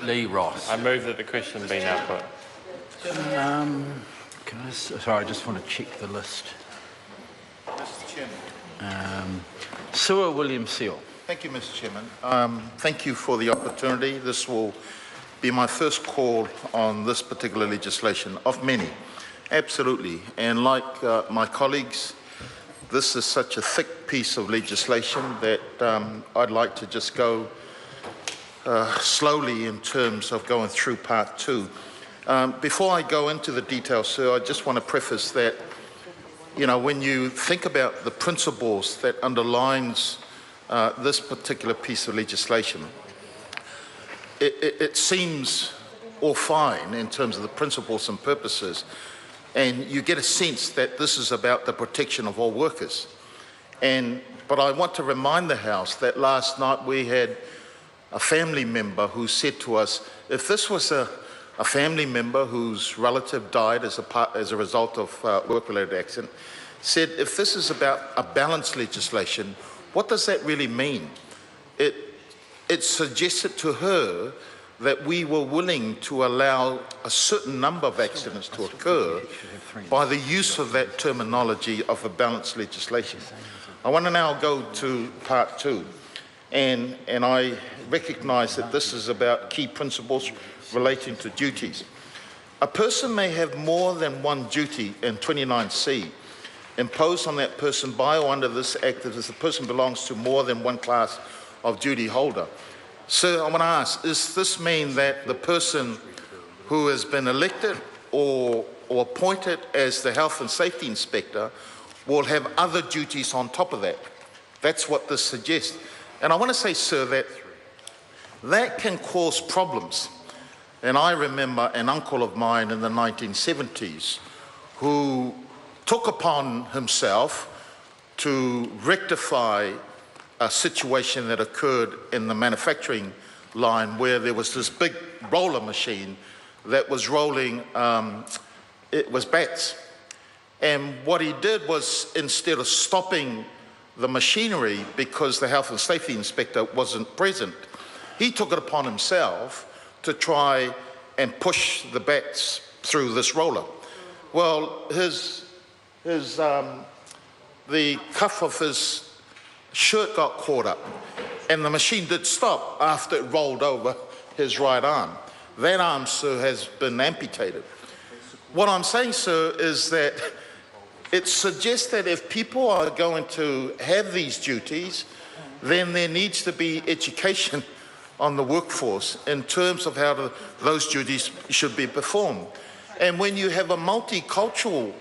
Lee Ross. I move that the question be now put. Sorry, I just want to check the list. Mr. Chairman. Sua William Seal. Thank you, Mr. Chairman. Thank you for the opportunity. This will be my first call on this particular legislation, of many. Absolutely. And like my colleagues, this is such a thick piece of legislation that I'd like to just go slowly in terms of going through part two. Before I go into the details, sir, I just want to preface that, you know, when you think about the principles that underlines this particular piece of legislation, it seems all fine in terms of the principles and purposes, and you get a sense that this is about the protection of all workers. But I want to remind the House that last night we had a family member who said to us, if this was a family member whose relative died as a result of work-related accident, said, if this is about a balanced legislation, what does that really mean? It suggested to her that we were willing to allow a certain number of accidents to occur by the use of that terminology of a balanced legislation. I want to now go to part two, and I recognise that this is about key principles relating to duties. A person may have more than one duty in 29C imposed on that person by or under this Act if the person belongs to more than one class of duty holder. So I want to ask, does this mean that the person who has been elected or appointed as the Health and Safety Inspector will have other duties on top of that? That's what this suggests. And I want to say, sir, that can cause problems. And I remember an uncle of mine in the 1970s who took upon himself to rectify a situation that occurred in the manufacturing line where there was this big roller machine that was rolling, it was bats. And what he did was, instead of stopping the machinery because the Health and Safety Inspector wasn't present, he took it upon himself to try and push the bats through this roller. Well, the cuff of his shirt got caught up, and the machine did stop after it rolled over his right arm. That arm, sir, has been amputated. What I'm saying, sir, is that it suggests that if people are going to have these duties, then there needs to be education on the workforce in terms of how those duties should be performed. And when you have a multicultural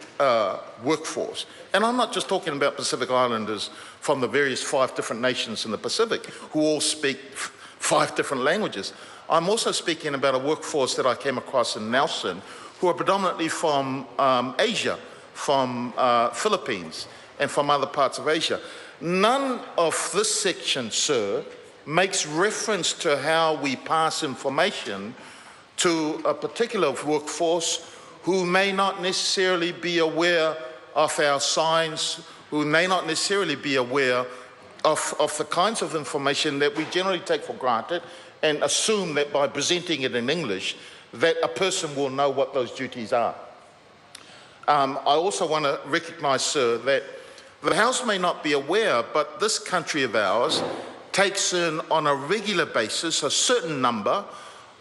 workforce, and I'm not just talking about Pacific Islanders from the various 5 different nations in the Pacific who all speak 5 different languages. I'm also speaking about a workforce that I came across in Nelson who are predominantly from Asia, from Philippines, and from other parts of Asia. None of this section, sir, makes reference to how we pass information to a particular workforce who may not necessarily be aware of our signs, who may not necessarily be aware of the kinds of information that we generally take for granted and assume that by presenting it in English, that a person will know what those duties are. I also want to recognise, sir, that the House may not be aware, but this country of ours takes in on a regular basis a certain number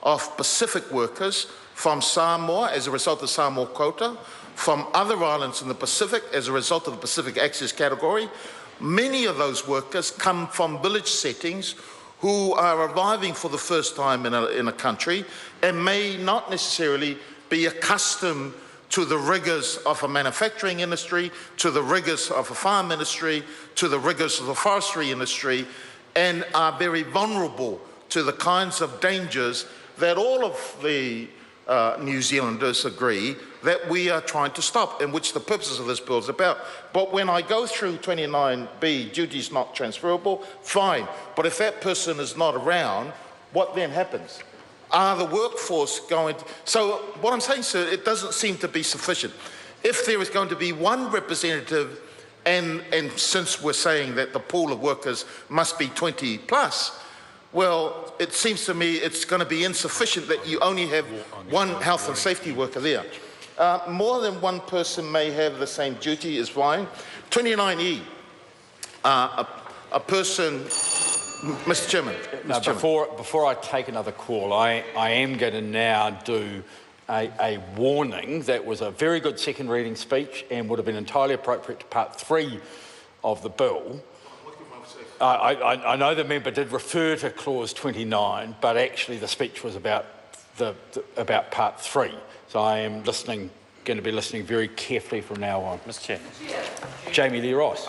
of Pacific workers from Samoa as a result of the Samoa quota, from other islands in the Pacific as a result of the Pacific Access category. Many of those workers come from village settings who are arriving for the first time in a country and may not necessarily be accustomed to the rigours of a manufacturing industry, to the rigours of a farm industry, to the rigours of the forestry industry, and are very vulnerable to the kinds of dangers that all of the New Zealanders agree that we are trying to stop, and which the purposes of this bill is about. But when I go through 29B, duties not transferable, fine. But if that person is not around, what then happens? Are the workforce going to... So what I'm saying, sir, it doesn't seem to be sufficient. If there is going to be one representative, and since we're saying that the pool of workers must be 20 plus, Well, it seems to me it's going to be insufficient that you only have one health and safety worker there. More than one person may have the same duty is fine. 29E, a person, Mr. Chairman. No, before I take another call, I am going to now do a warning that was a very good second reading speech and would have been entirely appropriate to part 3 of the bill. I know the member did refer to clause 29, but actually the speech was about about part 3. So I am going to be listening very carefully from now on. Mr. Chair. Jami-Lee Ross.